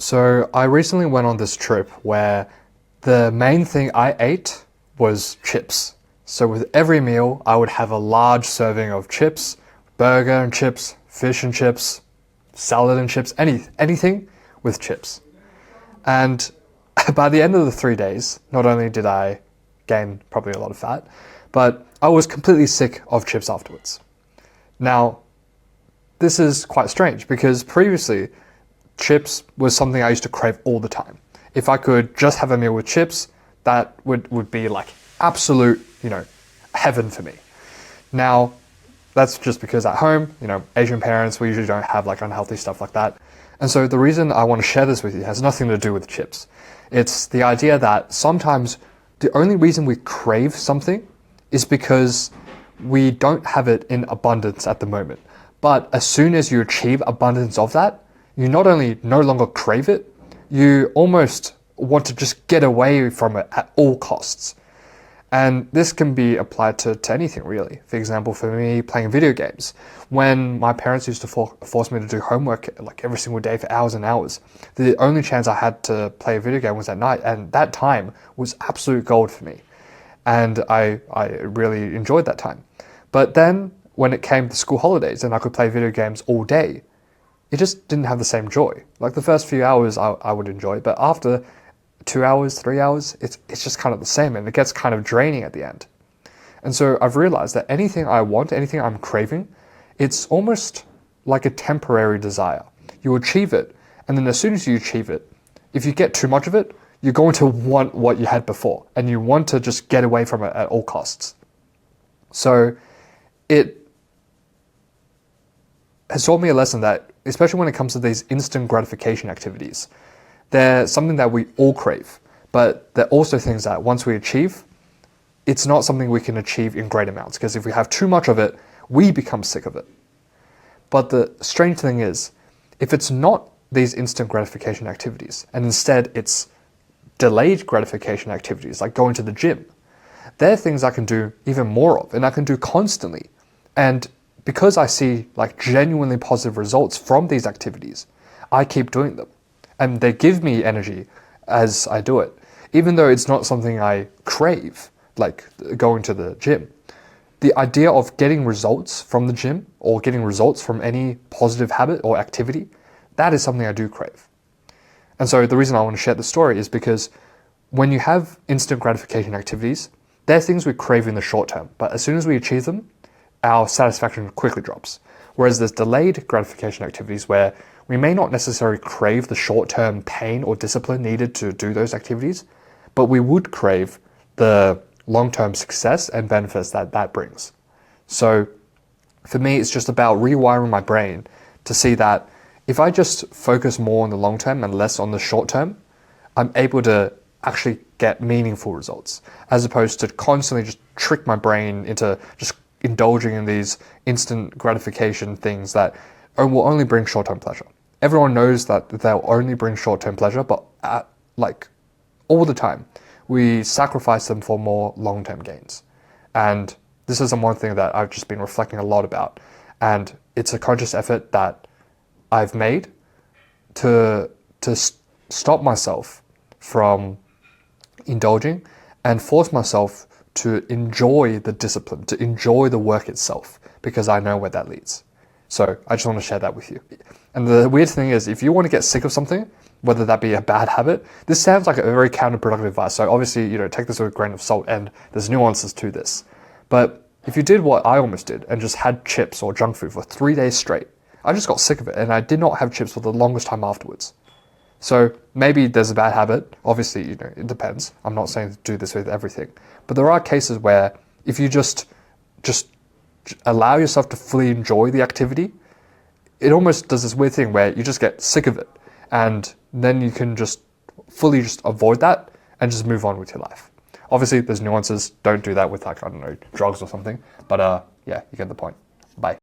So I recently went on this trip where the main thing I ate was chips. So with every meal, I would have a large serving of chips, burger and chips, fish and chips, salad and chips, anything with chips. And by the end of the 3 days, not only did I gain probably a lot of fat, but I was completely sick of chips afterwards. Now, this is quite strange because previously, chips was something I used to crave all the time. If I could just have a meal with chips, that would be like absolute, heaven for me. Now, that's just because at home, Asian parents, we usually don't have like unhealthy stuff like that. And so the reason I want to share this with you has nothing to do with chips. It's the idea that sometimes the only reason we crave something is because we don't have it in abundance at the moment. But as soon as you achieve abundance of that, you not only no longer crave it, you almost want to just get away from it at all costs. And this can be applied to anything really. For example, for me, playing video games. When my parents used to force me to do homework like every single day for hours and hours, the only chance I had to play a video game was at night, and that time was absolute gold for me. And I really enjoyed that time. But then when it came to school holidays and I could play video games all day, it just didn't have the same joy. Like the first few hours I would enjoy, but after 2 hours, 3 hours, it's just kind of the same, and it gets kind of draining at the end. And so I've realized that anything I want, anything I'm craving, it's almost like a temporary desire. You achieve it, and then as soon as you achieve it, if you get too much of it, you're going to want what you had before, and you want to just get away from it at all costs. So it has taught me a lesson that, especially when it comes to these instant gratification activities, they're something that we all crave, but they're also things that once we achieve, it's not something we can achieve in great amounts, because if we have too much of it, we become sick of it. But the strange thing is, if it's not these instant gratification activities, and instead it's delayed gratification activities like going to the gym, they're things I can do even more of, and I can do constantly. And because I see like genuinely positive results from these activities, I keep doing them. And they give me energy as I do it, even though it's not something I crave, like going to the gym. The idea of getting results from the gym or getting results from any positive habit or activity, that is something I do crave. And so the reason I want to share the story is because when you have instant gratification activities, they're things we crave in the short term, but as soon as we achieve them, our satisfaction quickly drops. Whereas there's delayed gratification activities where we may not necessarily crave the short-term pain or discipline needed to do those activities, but we would crave the long-term success and benefits that brings. So for me, it's just about rewiring my brain to see that if I just focus more on the long term and less on the short term, I'm able to actually get meaningful results, as opposed to constantly just trick my brain into just indulging in these instant gratification things that will only bring short-term pleasure. Everyone knows that they'll only bring short-term pleasure, but all the time, we sacrifice them for more long-term gains. And this is one thing that I've just been reflecting a lot about. And it's a conscious effort that I've made to stop myself from indulging and force myself to enjoy the discipline, to enjoy the work itself, because I know where that leads. So I just want to share that with you. And the weird thing is, if you want to get sick of something, whether that be a bad habit, this sounds like a very counterproductive advice. So obviously, take this with a grain of salt, and there's nuances to this. But if you did what I almost did and just had chips or junk food for 3 days straight, I just got sick of it, and I did not have chips for the longest time afterwards. So maybe there's a bad habit. Obviously, it depends. I'm not saying to do this with everything. But there are cases where if you just allow yourself to fully enjoy the activity, it almost does this weird thing where you just get sick of it. And then you can just fully avoid that and just move on with your life. Obviously, there's nuances. Don't do that with drugs or something. But yeah, you get the point. Bye.